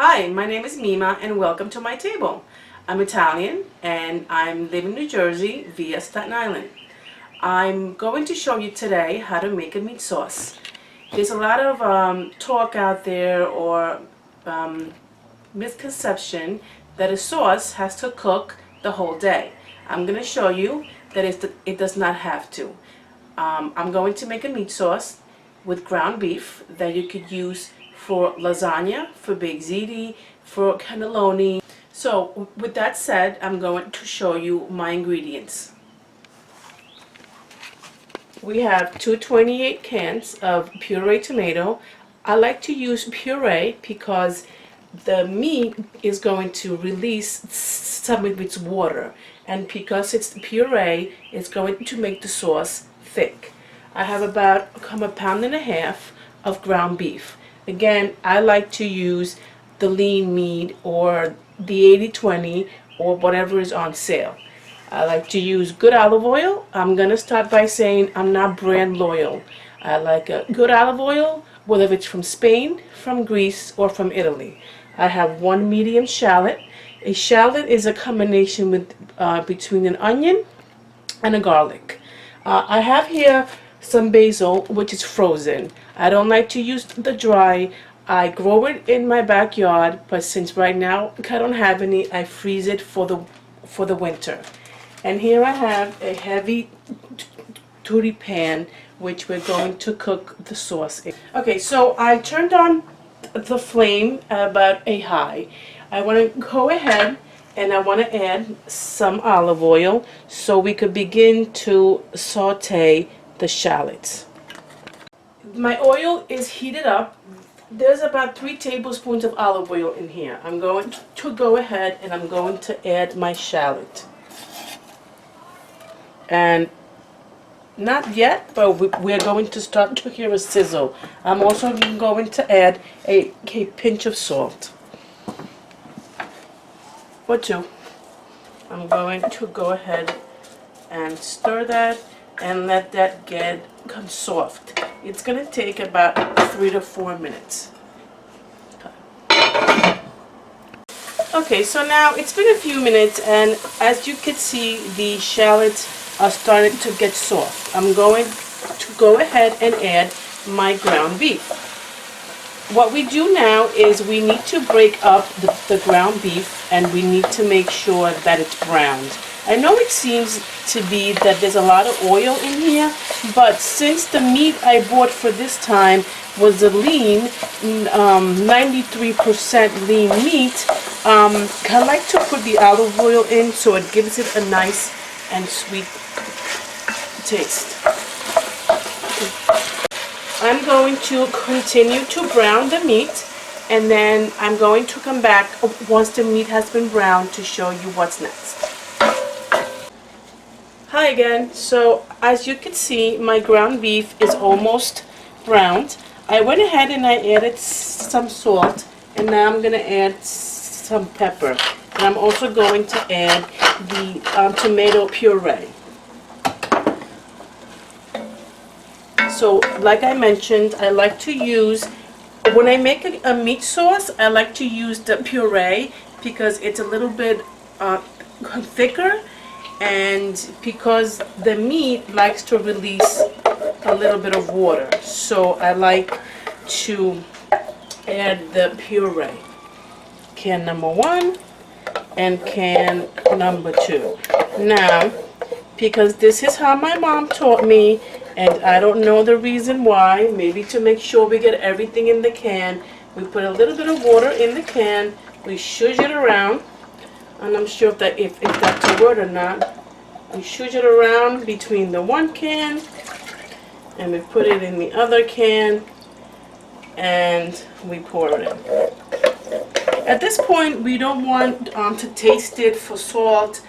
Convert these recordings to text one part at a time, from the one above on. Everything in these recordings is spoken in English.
Hi, my name is Mima and welcome to my table. I'm Italian and I'm living in New Jersey via Staten Island. I'm going to show you today how to make a meat sauce. There's a lot of talk out there or misconception that a sauce has to cook the whole day. I'm going to show you that it does not have to. I'm going to make a meat sauce with ground beef that you could use for lasagna, for baked ziti, for cannelloni. So with that said, I'm going to show you my ingredients. We have 228 cans of pureed tomato. I like to use puree because the meat is going to release some of its water, and because it's puree, it's going to make the sauce thick. I have about a pound and a half of ground beef. Again, I like to use the lean meat or the 80/20 or whatever is on sale. I like to use good olive oil. I'm going to start by saying I'm not brand loyal. I like a good olive oil, whether it's from Spain, from Greece, or from Italy. I have one medium shallot. A shallot is a combination between an onion and a garlic. I have here some basil, which is frozen. I don't like to use the dry. I grow it in my backyard, but since right now I don't have any, I freeze it for the winter. And here I have a heavy duty pan which we're going to cook the sauce in. Okay, so I turned on the flame at about a high. I want to go ahead and I want to add some olive oil so we could begin to saute the shallots. My oil is heated up. There's about 3 tablespoons of olive oil in here. I'm going to go ahead and I'm going to add my shallot. And not yet, but we're going to start to hear a sizzle. I'm also going to add a pinch of salt. Or 2. I'm going to go ahead and stir that and let that become soft. It's going to take about 3 to 4 minutes. Okay, so now it's been a few minutes, and as you can see, the shallots are starting to get soft. I'm going to go ahead and add my ground beef. What we do now is we need to break up the ground beef, and we need to make sure that it's browned. I know it seems to be that there's a lot of oil in here, but since the meat I bought for this time was a lean, 93% lean meat, I like to put the olive oil in so it gives it a nice and sweet taste. I'm going to continue to brown the meat, and then I'm going to come back once the meat has been browned to show you what's next. Hi again. So as you can see, my ground beef is almost browned. I went ahead and I added some salt, and now I'm going to add some pepper. And I'm also going to add the tomato puree. So like I mentioned, I like to use, when I make a meat sauce, I like to use the puree because it's a little bit thicker, and because the meat likes to release a little bit of water. So I like to add the puree. Can number 1 and can number 2. Now, because this is how my mom taught me, and I don't know the reason why, maybe to make sure we get everything in the can, we put a little bit of water in the can, we shush it around, and I'm sure if that's a word or not. We shush it around between the one can, and we put it in the other can, and we pour it in. At this point, we don't want to taste it for salt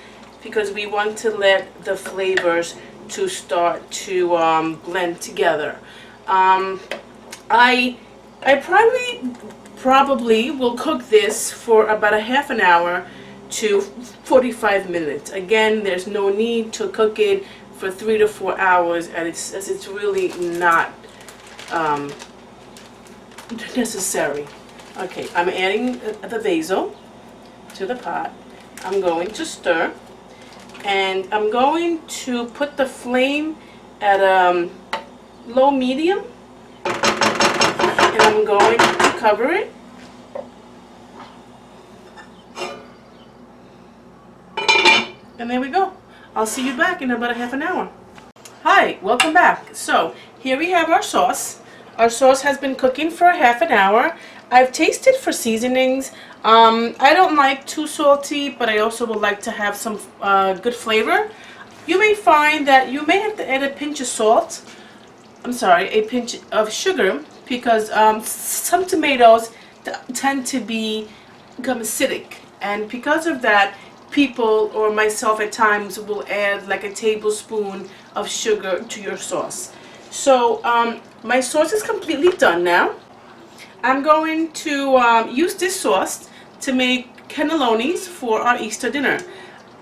because we want to let the flavors to start to blend together. I probably will cook this for about a half an hour to 45 minutes. Again, there's no need to cook it for 3 to 4 hours, and it's really not necessary. Okay, I'm adding the basil to the pot. I'm going to stir, and I'm going to put the flame at low medium, and I'm going to cover it. And there we go. I'll see you back in about a half an hour. Hi, welcome back. So here we have our sauce. Our sauce has been cooking for a half an hour. I've tasted for seasonings. I don't like too salty, but I also would like to have some good flavor. You may find that you may have to add a pinch of salt. I'm sorry, a pinch of sugar, because some tomatoes tend to become acidic, and because of that, people or myself at times will add like a tablespoon of sugar to your sauce. So my sauce is completely done now. I'm going to use this sauce to make cannellonis for our Easter dinner.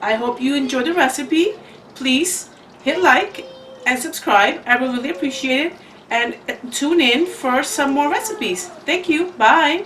I hope you enjoy the recipe. Please hit like and subscribe. I would really appreciate it. And tune in for some more recipes. Thank you. Bye.